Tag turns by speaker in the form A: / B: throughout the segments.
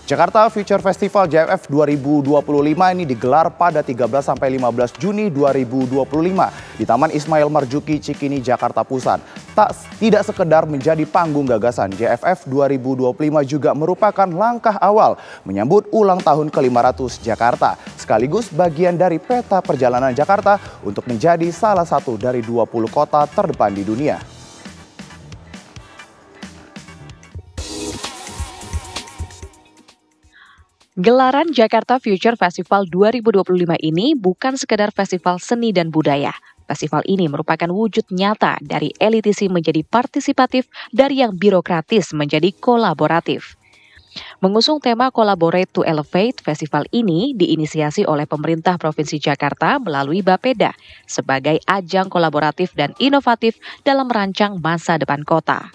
A: Jakarta Future Festival JFF 2025 ini digelar pada 13 sampai 15 Juni 2025 di Taman Ismail Marzuki, Cikini, Jakarta Pusat. Tidak sekedar menjadi panggung gagasan, JFF 2025 juga merupakan langkah awal menyambut ulang tahun ke-500 Jakarta, sekaligus bagian dari peta perjalanan Jakarta untuk menjadi salah satu dari 20 kota terdepan di dunia.
B: Gelaran Jakarta Future Festival 2025 ini bukan sekedar festival seni dan budaya. Festival ini merupakan wujud nyata dari elitisi menjadi partisipatif, dari yang birokratis menjadi kolaboratif. Mengusung tema Collaborate to Elevate, festival ini diinisiasi oleh pemerintah Provinsi Jakarta melalui Bapeda sebagai ajang kolaboratif dan inovatif dalam merancang masa depan kota.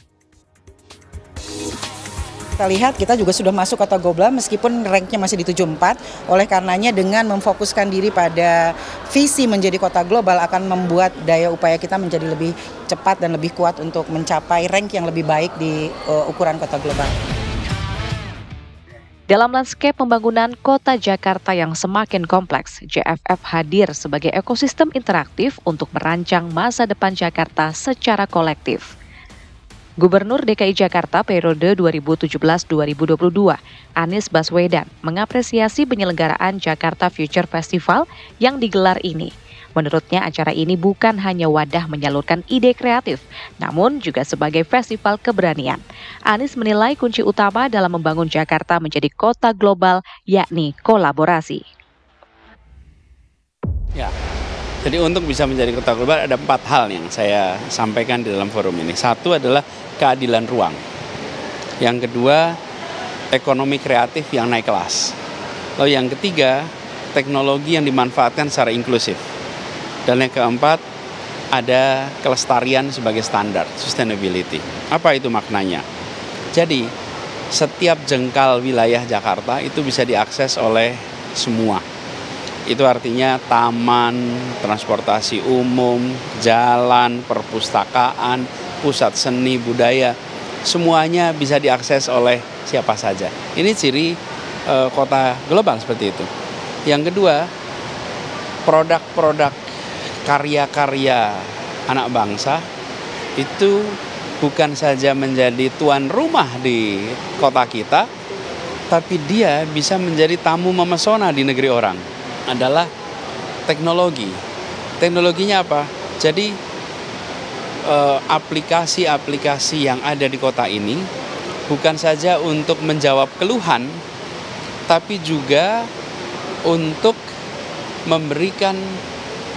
C: Kita lihat kita juga sudah masuk kota global meskipun ranknya masih di 74. Oleh karenanya dengan memfokuskan diri pada visi menjadi kota global akan membuat daya upaya kita menjadi lebih cepat dan lebih kuat untuk mencapai rank yang lebih baik di ukuran kota global.
B: Dalam landscape pembangunan kota Jakarta yang semakin kompleks, JFF hadir sebagai ekosistem interaktif untuk merancang masa depan Jakarta secara kolektif. Gubernur DKI Jakarta periode 2017-2022, Anies Baswedan, mengapresiasi penyelenggaraan Jakarta Future Festival yang digelar ini. Menurutnya acara ini bukan hanya wadah menyalurkan ide kreatif, namun juga sebagai festival keberanian. Anies menilai kunci utama dalam membangun Jakarta menjadi kota global, yakni kolaborasi.
D: Ya. Jadi untuk bisa menjadi kota global ada 4 hal yang saya sampaikan di dalam forum ini. Satu adalah keadilan ruang. Yang kedua, ekonomi kreatif yang naik kelas. Lalu yang ketiga, teknologi yang dimanfaatkan secara inklusif. Dan yang keempat, ada kelestarian sebagai standar, sustainability. Apa itu maknanya? Jadi, setiap jengkal wilayah Jakarta itu bisa diakses oleh semua. Itu artinya taman, transportasi umum, jalan, perpustakaan, pusat seni, budaya, semuanya bisa diakses oleh siapa saja. Ini ciri kota global seperti itu. Yang kedua, produk-produk karya-karya anak bangsa itu bukan saja menjadi tuan rumah di kota kita, tapi dia bisa menjadi tamu memesona di negeri orang. Adalah teknologi. Teknologinya apa? Jadi aplikasi-aplikasi yang ada di kota ini bukan saja untuk menjawab keluhan, tapi juga untuk memberikan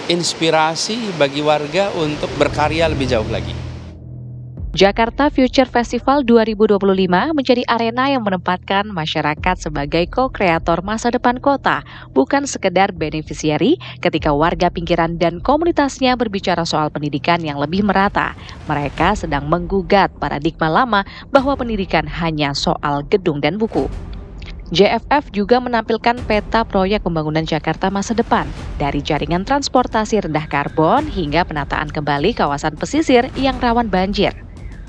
D: inspirasi bagi warga untuk berkarya lebih jauh lagi.
B: Jakarta Future Festival 2025 menjadi arena yang menempatkan masyarakat sebagai co-kreator masa depan kota, bukan sekedar beneficiary ketika warga pinggiran dan komunitasnya berbicara soal pendidikan yang lebih merata. Mereka sedang menggugat paradigma lama bahwa pendidikan hanya soal gedung dan buku. JFF juga menampilkan peta proyek pembangunan Jakarta masa depan, dari jaringan transportasi rendah karbon hingga penataan kembali kawasan pesisir yang rawan banjir.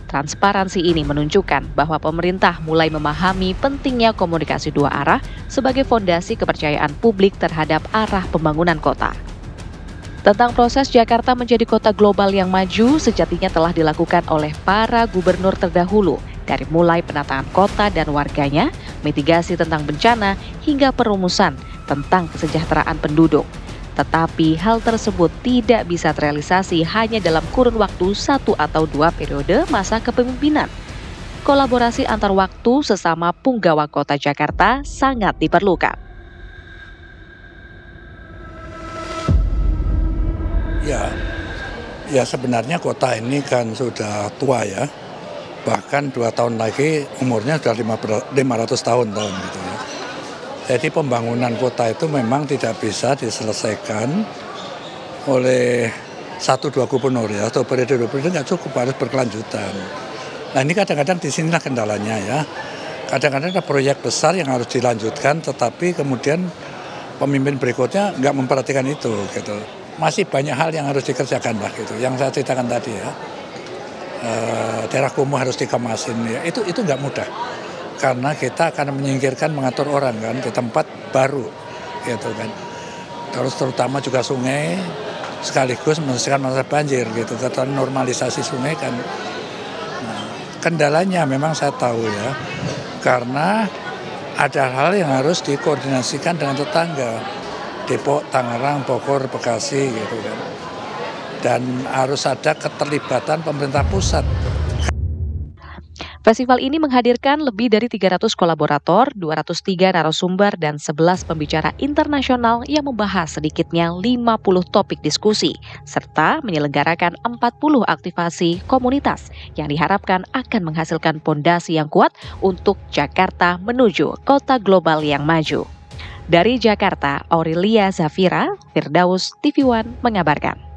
B: Transparansi ini menunjukkan bahwa pemerintah mulai memahami pentingnya komunikasi dua arah sebagai fondasi kepercayaan publik terhadap arah pembangunan kota. Tentang proses Jakarta menjadi kota global yang maju sejatinya telah dilakukan oleh para gubernur terdahulu, dari mulai penataan kota dan warganya, mitigasi tentang bencana, hingga perumusan tentang kesejahteraan penduduk. Tetapi hal tersebut tidak bisa terrealisasi hanya dalam kurun waktu 1 atau 2 periode masa kepemimpinan. Kolaborasi antar waktu sesama punggawa kota Jakarta sangat diperlukan.
E: Ya sebenarnya kota ini kan sudah tua ya. Bahkan 2 tahun lagi umurnya sudah 500 tahun gitu ya. Jadi pembangunan kota itu memang tidak bisa diselesaikan oleh 1-2 gubernur ya, atau periode nggak cukup, harus berkelanjutan. Nah ini kadang-kadang di sinilah kendalanya ya. Kadang-kadang ada proyek besar yang harus dilanjutkan, tetapi kemudian pemimpin berikutnya nggak memperhatikan itu gitu. Masih banyak hal yang harus dikerjakan lah gitu. Yang saya ceritakan tadi ya, daerah kumuh harus dikemasin ya. Itu nggak mudah. karena kita akan menyingkirkan mengatur orang kan di tempat baru gitu kan. Terus terutama juga sungai sekaligus menyelesaikan masalah banjir gitu. Kata normalisasi sungai kan. Nah, kendalanya memang saya tahu ya, karena ada hal yang harus dikoordinasikan dengan tetangga, Depok, Tangerang, Bogor, Bekasi gitu kan. Dan harus ada keterlibatan pemerintah pusat.
B: Festival ini menghadirkan lebih dari 300 kolaborator, 203 narasumber, dan 11 pembicara internasional yang membahas sedikitnya 50 topik diskusi, serta menyelenggarakan 40 aktivasi komunitas yang diharapkan akan menghasilkan pondasi yang kuat untuk Jakarta menuju kota global yang maju. Dari Jakarta, Aurelia Zafira, Firdaus TV One mengabarkan.